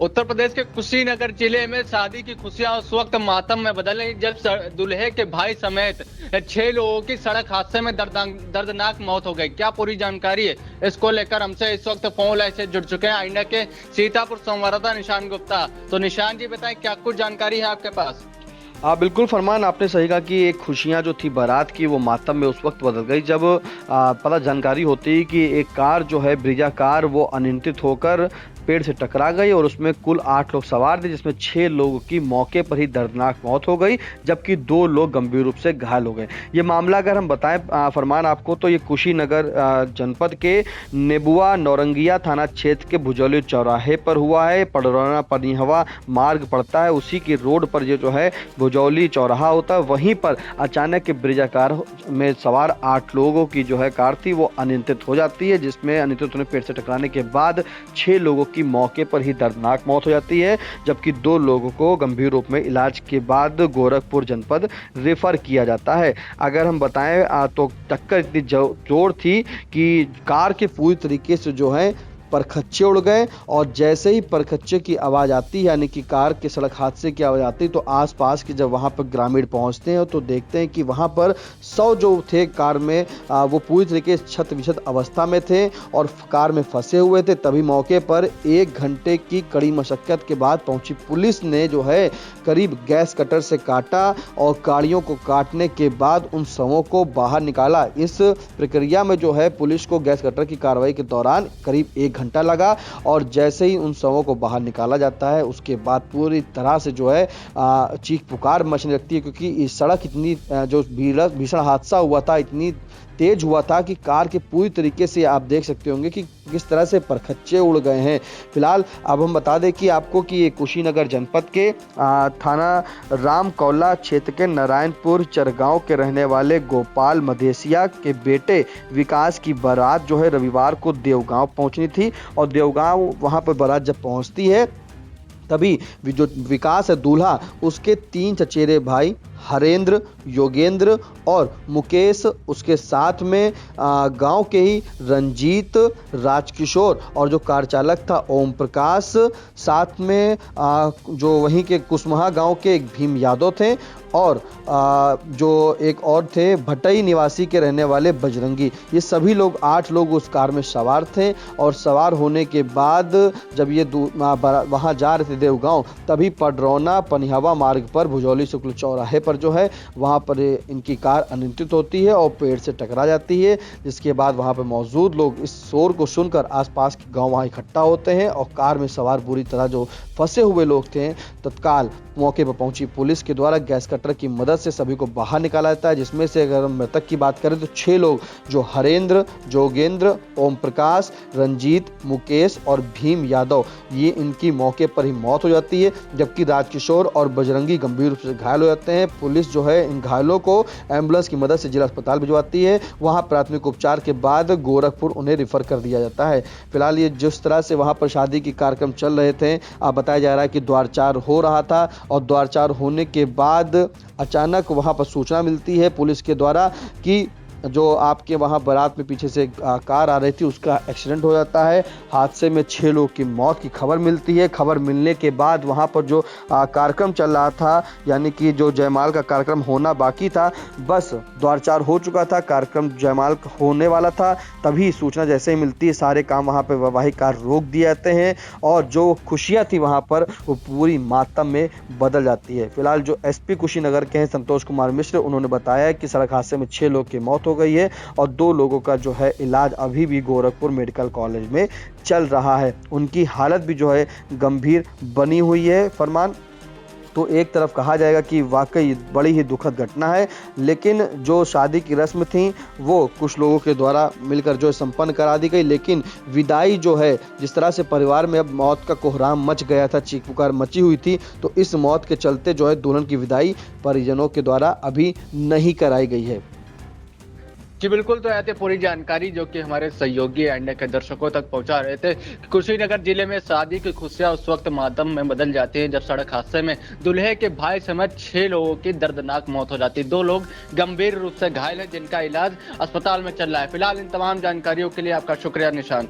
उत्तर प्रदेश के कुशीनगर जिले में शादी की खुशियां उस वक्त मातम में बदल गई जब दूल्हे के भाई समेत 6 लोगों की सड़क हादसे में दर्दनाक मौत हो गई। क्या पूरी जानकारी है, इसको लेकर हमसे इस वक्त फोन लाइन से जुड़ चुके हैं आईना के सीतापुर संवाददाता निशान गुप्ता। तो निशान जी बताएं, क्या कुछ जानकारी है आपके पास? हाँ बिल्कुल फरमान, आपने सही कहा कि एक खुशियां जो थी बारात की वो मातम में उस वक्त बदल गई जब पता जानकारी होती कि एक कार जो है ब्रीजा कार वो अनियंत्रित होकर पेड़ से टकरा गई और उसमें कुल 8 लोग सवार थे, जिसमें 6 लोगों की मौके पर ही दर्दनाक मौत हो गई जबकि 2 लोग गंभीर रूप से घायल हो गए। ये मामला अगर हम बताएं फरमान आपको तो ये कुशीनगर जनपद के नेबुआ नौरंगिया थाना क्षेत्र के भुजौली चौराहे पर हुआ है। पडरौना पनिहवा मार्ग पड़ता है, उसी की रोड पर ये जो है भुजौली चौराहा होता है। वहीं पर अचानक ब्रीजा कार में सवार 8 लोगों की जो है कार थी वो अनियंत्रित हो जाती है, जिसमें अनियंत्रित होने पेड़ से टकराने के बाद 6 लोगों की मौके पर ही दर्दनाक मौत हो जाती है जबकि 2 लोगों को गंभीर रूप में इलाज के बाद गोरखपुर जनपद रेफर किया जाता है। अगर हम बताएं तो टक्कर इतनी जोर थी कि कार के पूरी तरीके से जो है परखच्चे उड़ गए और जैसे ही परखच्चे की आवाज़ आती है यानी कि कार के सड़क हादसे की आवाज़ आती है तो आसपास के जब वहां पर ग्रामीण पहुंचते हैं तो देखते हैं कि वहां पर 100 जो थे कार में वो पूरी तरीके से क्षत विक्षत अवस्था में थे और कार में फंसे हुए थे। तभी मौके पर 1 घंटे की कड़ी मशक्कत के बाद पहुंची पुलिस ने जो है करीब गैस कटर से काटा और गाड़ियों को काटने के बाद उन शवों को बाहर निकाला। इस प्रक्रिया में जो है पुलिस को गैस कटर की कार्रवाई के दौरान करीब 1 घंटा लगा और जैसे ही उन शवों को बाहर निकाला जाता है उसके बाद पूरी तरह से जो है चीख पुकार मचने लगती है, क्योंकि इस सड़क इतनी जो भीषण हादसा हुआ था इतनी तेज हुआ था कि कार के पूरी तरीके से आप देख सकते होंगे कि किस तरह से परखच्चे उड़ गए हैं। फिलहाल अब हम बता दें कि आपको कि ये कुशीनगर जनपद के थाना रामकौला क्षेत्र के नारायणपुर चरगांव के रहने वाले गोपाल मदेसिया के बेटे विकास की बारात जो है रविवार को देवगांव पहुंचनी थी और देवगांव वहां पर बारात जब पहुंचती है तभी जो विकास है दूल्हा उसके 3 चचेरे भाई हरेंद्र, योगेंद्र और मुकेश, उसके साथ में गांव के ही रंजीत, राजकिशोर और जो कार चालक था ओम प्रकाश, साथ में जो वहीं के कुसमहा गांव के एक भीम यादव थे और जो एक और थे भटई निवासी के रहने वाले बजरंगी। ये सभी लोग 8 लोग उस कार में सवार थे और सवार होने के बाद जब ये वहां जा रहे थे देवगांव तभी पडरौना पनिहवा मार्ग पर भुजौली शुक्ल चौराहे पर जो है वहां पर इनकी कार अनियंत्रित होती है और पेड़ से टकरा जाती है, जिसके बाद वहां पर मौजूद लोग इस शोर को सुनकर आसपास के गांव वहां इकट्ठा होते हैं और कार में सवार बुरी तरह जो फंसे हुए लोग थे तत्काल मौके पर पहुंची पुलिस के द्वारा गैस कटर की मदद से सभी को बाहर निकाला जाता है, जिसमें से अगर हम मृतक की बात करें तो 6 लोग जो हरेंद्र, जोगेंद्र, ओम प्रकाश, रंजीत, मुकेश और भीम यादव ये इनकी मौके पर ही मौत हो जाती है जबकि राजकिशोर और बजरंगी गंभीर रूप से घायल हो जाते हैं। पुलिस जो है इन घायलों को एम्बुलेंस की मदद से जिला अस्पताल भिजवाती है, वहां प्राथमिक उपचार के बाद गोरखपुर उन्हें रेफर कर दिया जाता है। फिलहाल ये जिस तरह से वहां पर शादी के कार्यक्रम चल रहे थे बताया जा रहा है कि द्वारचार हो रहा था और द्वारचार होने के बाद अचानक वहां पर सूचना मिलती है पुलिस के द्वारा कि जो आपके वहां बारात में पीछे से कार आ रही थी उसका एक्सीडेंट हो जाता है। हादसे में 6 लोगों की मौत की खबर मिलती है। खबर मिलने के बाद वहां पर जो कार्यक्रम चल रहा था यानी कि जो जयमाल का कार्यक्रम होना बाकी था, बस द्वारचार हो चुका था, कार्यक्रम जयमाल होने वाला था, तभी सूचना जैसे ही मिलती है सारे काम वहां पर वैवाहिक कार्य रोक दिए जाते हैं और जो खुशियां थी वहां पर वो पूरी मातम में बदल जाती है। फिलहाल जो एसपी कुशीनगर के हैं संतोष कुमार मिश्र, उन्होंने बताया कि सड़क हादसे में 6 लोग की मौत हो गई है और 2 लोगों का जो है इलाज अभी भी गोरखपुर मेडिकल कॉलेज में चल रहा है। उनकी हालत भी जो है गंभीर बनी हुई है। फरमान तो एक तरफ कहा जाएगा कि वाकई बड़ी ही दुखद घटना है, लेकिन जो शादी की रस्म थी वो कुछ लोगों के द्वारा मिलकर जो संपन्न करा दी गई, लेकिन विदाई जो है जिस तरह से परिवार में अब मौत का कोहराम मच गया था, चीख पुकार मची हुई थी, तो इस मौत के चलते जो है दुल्हन की विदाई परिजनों के द्वारा अभी नहीं कराई गई है। जी बिल्कुल, तो ऐसे पूरी जानकारी जो कि हमारे सहयोगी एंड के दर्शकों तक पहुंचा रहे थे। कुशीनगर जिले में शादी की खुशियां उस वक्त मातम में बदल जाती हैं जब सड़क हादसे में दूल्हे के भाई समेत 6 लोगों की दर्दनाक मौत हो जाती है। 2 लोग गंभीर रूप से घायल हैं जिनका इलाज अस्पताल में चल रहा है। फिलहाल इन तमाम जानकारियों के लिए आपका शुक्रिया निशान।